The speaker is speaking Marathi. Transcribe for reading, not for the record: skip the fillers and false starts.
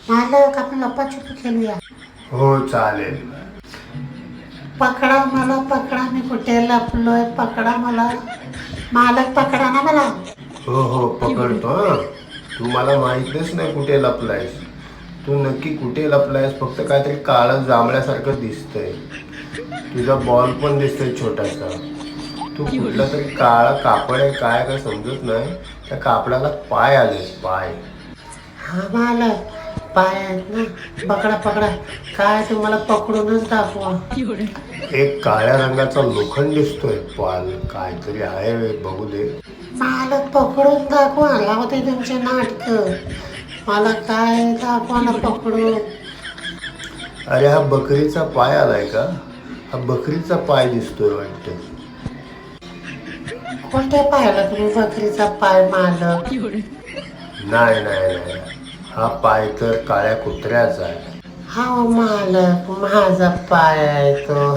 मालक आपण लपाछुपी खेळूया. हो चालेल. पकडा मला, पकडा, मी कुठे लपलोय, पकडा मला. मालक पकडा ना मला. हो हो पकडतो हा. तू मला माहितच नाही कुठे लपलायस. तू नक्की कुठे लपलायस? फक्त काहीतरी काळं जांभळ्यासारखं दिसतंय. तुझा बॉल पण दिसतोय छोटासा. तू कुठला तरी काळा कापड आहे काय समजत नाही. त्या कापडाला पाय आले, पाय. हा मालक, पाय आहेत ना, पकडा पकडा. काय तुम्हाला पकडूनच दाखवा. एक काळ्या रंगाचा लोखंड दिसतोय पाल. काहीतरी आहे, बघू दे. मालक पकडून दाखवा. लावते तुमचे नाटक. मला काय दाखवा ना पकडून. अरे हा बकरीचा पाय आलाय का? हा बकरीचा पाय दिसतोय वाटतं. कोणत्या पायाला तुम्ही बकरीचा पाय मालक? नाही नाही नाही, हा पाय तर काळ्या कुत्र्याचा आहे. हा मालक, माझा पाय आहे तो.